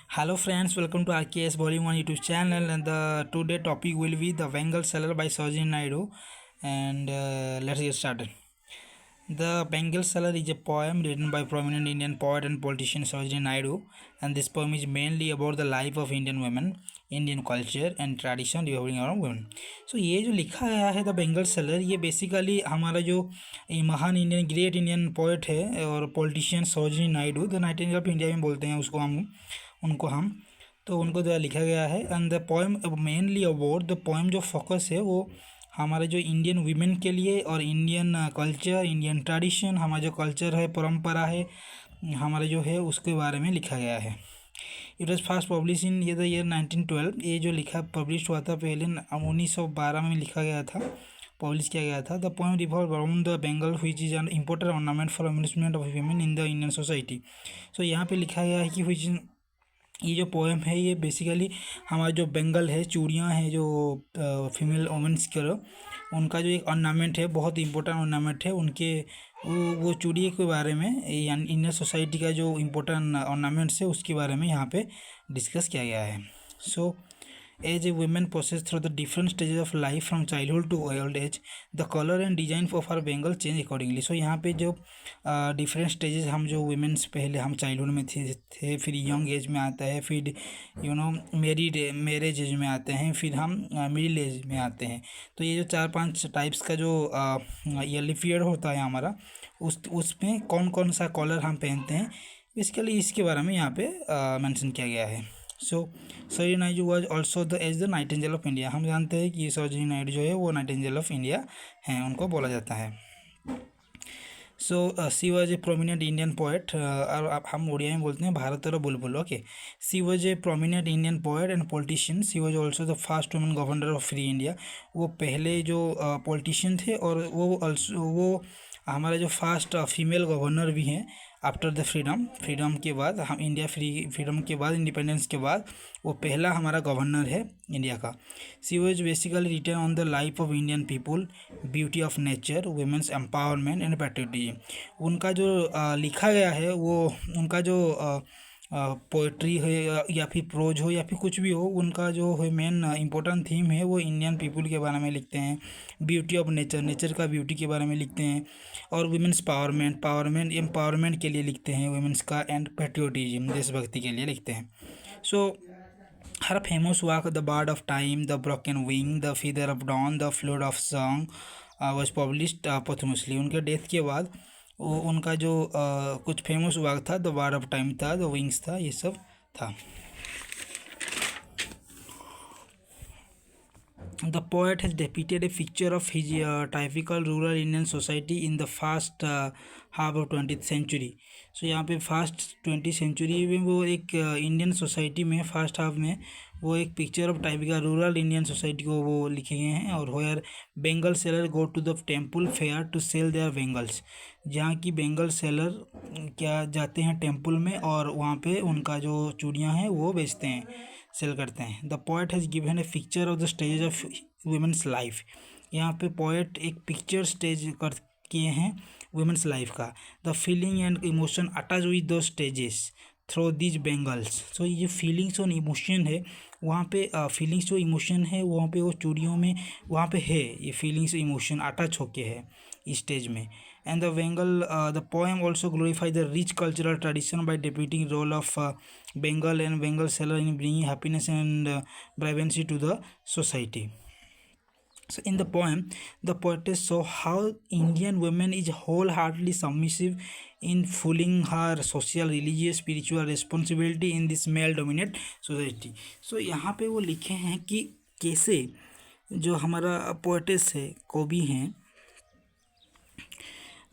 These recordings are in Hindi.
Hello friends, welcome to RKS Volume 1 YouTube channel, and the today topic will be The Bengal Seller by Sarojini Naidu. And let's get started. The Bengal Seller is a poem written by prominent Indian poet and politician Sarojini Naidu, and this poem is mainly about the life of Indian women, Indian culture and tradition revolving around women. So ये जो लिखा गया है द बेंगल सेलर, ये बेसिकली हमारा जो महान इंडियन ग्रेट इंडियन पोएट है और politician Sarojini Naidu, the nightingale of India में बोलते हैं उसको हम तो उनको द्वारा लिखा गया है। And the poem mainly about the poem जो फोकस है वो हमारे जो इंडियन वीमेन के लिए और इंडियन कल्चर, इंडियन ट्रेडिशन, हमारा जो कल्चर है, परंपरा है हमारे जो है उसके बारे में लिखा गया है। It was first publish in the year 1912। ये जो लिखा पब्लिश हुआ था पहले 1912 में लिखा गया था, पब्लिश किया गया था। The poem revolve around the bangle which is an important ornament for amusement of women in the Indian society. So यहाँ पे लिखा गया है कि व्हिच ये जो पोएम है ये बेसिकली हमारा जो बेंगल है, चूड़ियाँ हैं जो फीमेल वुमेंस के उनका जो एक ऑर्नामेंट है, बहुत इंपॉर्टेंट ऑर्नामेंट है उनके, वो चूड़ी के बारे में इंडियन सोसाइटी का जो इम्पोर्टेंट ऑर्नामेंट्स है उसके बारे में यहाँ पे डिस्कस किया गया है। सो as a woman passes through the different stages of life from childhood to old age, the color and design of her bengal change accordingly. So यहाँ पे जो डिफरेंट स्टेजेस हम जो वुमेन्स पहले हम चाइल्डहुड में थे, फिर यंग एज में आता है, फिर मैरिज एज में आते हैं, फिर हम मिडिल एज में आते हैं। तो ये जो 4-5 टाइप्स का जो ईयरली पीरियड होता है हमारा, उसमें कौन कौन सा कलर हम पहनते हैं बेसिकली इसके बारे में यहाँ पे मेंशन किया गया है। So Sarojini Naidu was also the as the nightingale of India. हम जानते हैं कि सरोजिनी नायडू जो है वो नाइटिंगेल ऑफ इंडिया हैं, उनको बोला जाता है। So she was a prominent Indian poet, और हम उड़िया में बोलते हैं भारत और बुलबुल। Okay, she was a prominent Indian poet and politician. She was also the first women governor of free India. वो पहले जो पॉलिटिशियन थे और वो हमारा जो फर्स्ट फीमेल गवर्नर भी हैं आफ्टर द फ्रीडम के बाद, हम इंडिया फ्रीडम के बाद, इंडिपेंडेंस के बाद वो पहला हमारा गवर्नर है इंडिया का। She was basically written on the life of Indian people, beauty of nature, women's empowerment and patriotism. उनका जो लिखा गया है वो उनका जो पोइट्री है या फिर प्रोज हो या फिर कुछ भी हो, उनका जो है मेन इम्पोर्टेंट थीम है वो इंडियन पीपल के बारे में लिखते हैं, ब्यूटी ऑफ नेचर का ब्यूटी के बारे में लिखते हैं, और वुमेन्स एम्पावरमेंट के लिए लिखते हैं वुमेन्स का, एंड पैट्रियोटिज्म देशभक्ति के लिए लिखते हैं। So her famous work the bird of time, the broken wing, the feather of dawn, the flute of song was published posthumously. उनके डेथ के बाद वो उनका जो कुछ फेमस वर्क था, द बर्ड ऑफ टाइम था, द विंग्स था, ये सब था। The poet has depicted a picture of his typical rural Indian society in the first half of 20th century. So यहाँ पे फर्स्ट 20th सेंचुरी में वो एक इंडियन सोसाइटी में फर्स्ट हाफ में वो एक picture of typical rural Indian society को वो लिखे गए हैं। और where bangle seller go to the temple fair to sell their bangles, जहाँ की बेंगल सेलर क्या जाते हैं टेम्पल में और वहाँ पे उनका जो चूड़ियाँ हैं वो बेचते हैं, सेल करते हैं। The poet has given a picture of the stage of women's life. यहाँ पे पोएट एक पिक्चर स्टेज कर किए हैं वुमेन्स लाइफ का। The feeling and emotion attach with दो stages through these bangles. So ये जो फीलिंग्स और इमोशन है वहाँ पे फीलिंग्स और इमोशन है वहाँ पे वो चूड़ियों में वहाँ पे है, ये फीलिंग्स इमोशन अटैच होके है इस स्टेज में। And the poem also glorify the rich cultural tradition by depicting role of Bengal and Bengal seller in bringing happiness and vibrancy to the society. So in the poem, the poetess saw how Indian women is wholeheartedly submissive in fulfilling her social, religious, spiritual responsibility in this male-dominated society. So यहाँ पे वो लिखे हैं कि कैसे जो हमारा पोएटेस है, कवि हैं,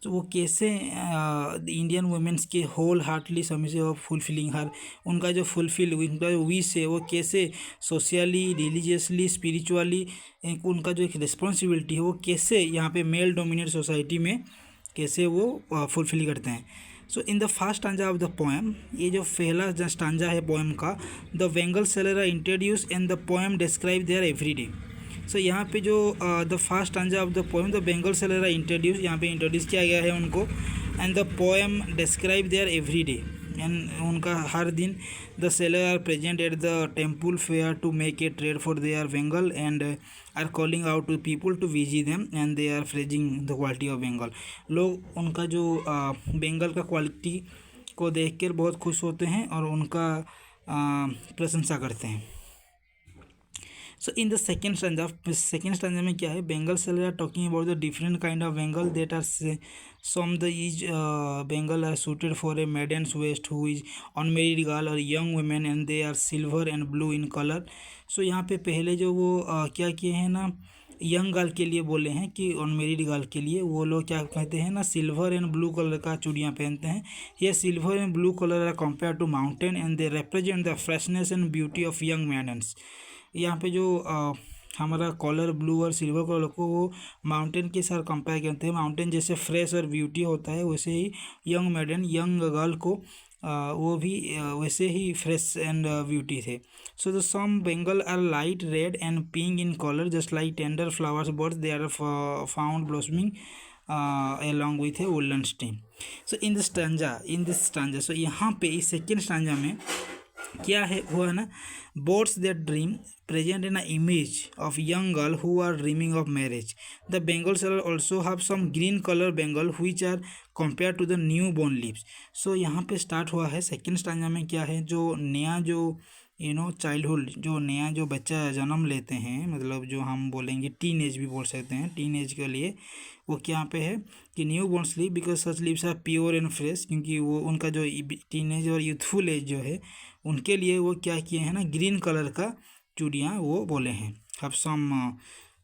तो वो कैसे इंडियन वुमेन्स के होल हार्टली सबमिसिव और फुलफिलिंग हर, उनका जो उनका जो विश है वो कैसे सोशली, रिलीजियसली, स्पिरिचुअली उनका जो एक रिस्पॉन्सिबिलिटी है वो कैसे यहाँ पे मेल डोमिनेट सोसाइटी में कैसे वो फुलफिल करते हैं। So in the first stanza of the poem, ये जो पहला स्टांजा है पोएम का, the bangle seller are introduce and the poem describe their everyday. So यहाँ पे जो the first stanza of the poem, the bangle seller introduce, यहाँ पे इंट्रोड्यूस किया गया है उनको, and the poem describe their everyday, and उनका हर दिन the seller are present at the temple fair to make a trade for they are bangle and are calling out to people to visit them and they are praising the quality of bangle. लोग उनका जो बेंगल का क्वालिटी को देख कर बहुत खुश होते हैं और उनका प्रशंसा करते हैं। So in the second stanza में क्या है, bangle seller are talking about the different kind of bangle that are some the is bangle are suited for a maiden's waist who is unmarried girl और young women and they are silver and blue in colour. So यहाँ पे पहले जो वो क्या किए हैं ना, यंग गर्ल के लिए बोले हैं कि अनमेरिड गर्ल के लिए वो लोग क्या कहते हैं ना, सिल्वर एंड ब्लू कलर का चूड़ियाँ पहनते हैं। ये silver and blue colour are compare to mountain and they represent the freshness and beauty of young maidens. यहाँ पे जो हमारा कलर ब्लू और सिल्वर कलर को वो माउंटेन के साथ कंपेयर करते हैं। माउंटेन जैसे फ्रेश और ब्यूटी होता है वैसे ही यंग मैडन यंग गर्ल को वो भी वैसे ही फ्रेश एंड ब्यूटी थे। So the some bangle are light red and pink in colour just like tender flowers birds they are found blossoming along with a woolen stream। so in this stanza so यहाँ पे इस सेकेंड स्टांजा में क्या है हुआ ना, boats that dream present an image of young girl who are dreaming of marriage। The Bengal seller also have some green color Bengal which are compared to the newborn leaves। so यहाँ पे स्टार्ट हुआ है सेकेंड स्टांजा में क्या है, जो नया जो चाइल्डहुड जो नया जो बच्चा जन्म लेते हैं, मतलब जो हम बोलेंगे टीन एज भी बोल सकते हैं, टीन एज के लिए वो क्या पे है कि new born sleep because such lives are pure and fresh, क्योंकि वो उनका जो टीन एज और यूथफुल एज जो है उनके लिए वो क्या किए हैं ना, ग्रीन कलर का चूड़ियाँ वो बोले हैं। अब सम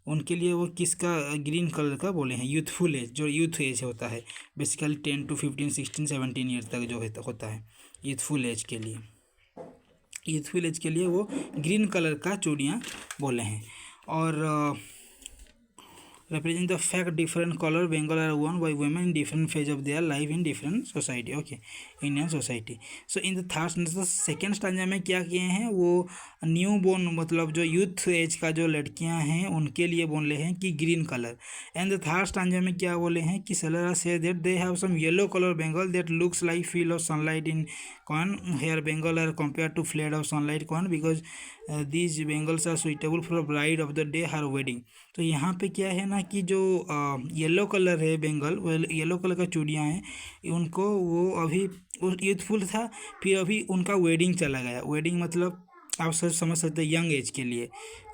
उनके लिए वो किसका ग्रीन कलर का बोले हैं, यूथफुल एज, जो यूथ एज होता है बेसिकली 10 to 15 16 17 ईयर तक जो होता है यूथफुल एज के लिए, यूथफुल एज के लिए वो ग्रीन कलर का चूड़ियाँ बोले हैं। और represent the fact different color Bengal are worn by women in different phase of their life in different society, okay, Indian society। so in the third stanza second stanza में क्या किए हैं, वो न्यू बोर्न मतलब जो यूथ एज का जो लड़कियां हैं उनके लिए बोले हैं कि green colour. And the third stanza में क्या बोले हैं कि सेलर से that they have some yellow colour bangle that looks like field of sunlight in corn here bangle are compare to field of sunlight corn because these bangles are suitable for bride of the day her wedding. तो यहाँ पे क्या है ना कि जो येलो कलर है बेंगल, वो येलो कलर का चूड़ियाँ हैं उनको वो अभी यूथफुल था, फिर अभी उनका वेडिंग चला गया। वेडिंग मतलब आप समझ सकते हैं यंग एज के लिए,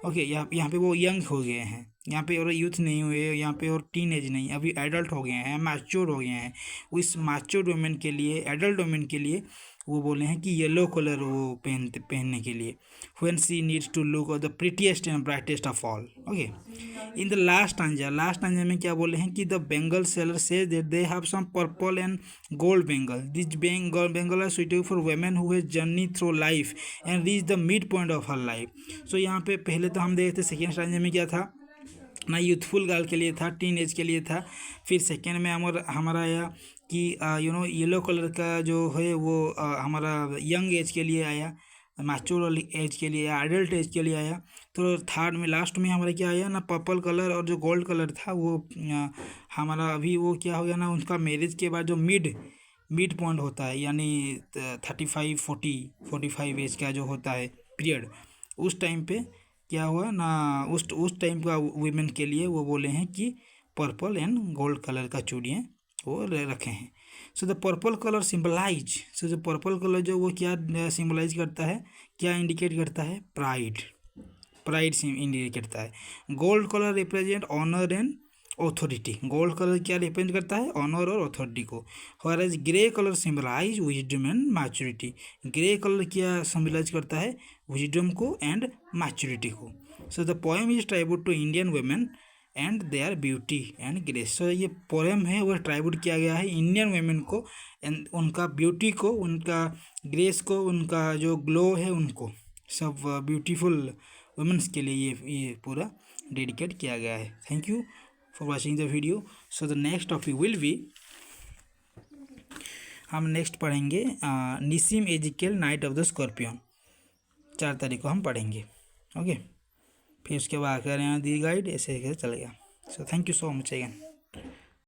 ओके। यहाँ पे वो यंग हो गए हैं, यहाँ पे और यूथ नहीं हुए यहाँ पे और टीन एज नहीं, अभी एडल्ट हो गए हैं, मैच्योर हो गए हैं। इस मैच्योर वुमेन के लिए, एडल्ट वुमेन के लिए वो बोले हैं कि येलो कलर वो पहनने के लिए when she needs to look of the prettiest and brightest of all, okay। in the last stanza में क्या बोले हैं कि the Bengal seller says that they have some purple and gold Bengal। these Bengal are suitable for women who has journeyed through life and reached the midpoint of her life। so यहाँ पे पहले तो हम देखते सेकेंड स्टांजा में क्या था ना, यूथफुल गर्ल के लिए था, टीन एज के लिए था। फिर सेकेंड में हमारा आया कि येलो कलर का जो है वो हमारा यंग एज के लिए आया, मैच्योर एज के लिए, एडल्ट एज के लिए आया। तो थर्ड में लास्ट में हमारा क्या आया ना, पर्पल कलर और जो गोल्ड कलर था वो हमारा अभी वो क्या हो गया ना, उनका मैरिज के बाद जो मिड पॉइंट होता है यानी 35-40-45 एज का जो होता है पीरियड, उस टाइम पे क्या हुआ ना, उस टाइम का वुमेन के लिए वो बोले हैं कि पर्पल एंड गोल्ड कलर का चूड़ियाँ वो रखे हैं। So the purple colour symbolize, so जो पर्पल कलर जो वो क्या सिम्बलाइज करता है, क्या इंडिकेट करता है, प्राइड इंडिकेट करता है। Gold colour represent honour and authority, gold colour क्या रिप्रेजेंट करता है, ऑनर और अथॉरिटी को। Whereas grey colour symbolize wisdom and maturity, grey colour क्या सिम्बलाइज करता है, विजडम को एंड मैच्योरिटी को। So the poem is tribute to Indian women and their beauty and grace. So ये पोएम है वो ट्राइब्यूट किया गया है इंडियन वुमेन को एंड उनका ब्यूटी को, उनका ग्रेस को, उनका जो ग्लो है उनको, सब ब्यूटीफुल वुमेन्स के लिए ये पूरा डेडिकेट किया गया है। Thank you for watching the video. So the next topic will be, हम नेक्स्ट पढ़ेंगे Nissim Ezekiel night of the scorpion, 4 तारीख को हम पढ़ेंगे, ओके। फिर उसके बाद करें दी गाइड, ऐसे चलेगा। So thank you so much again.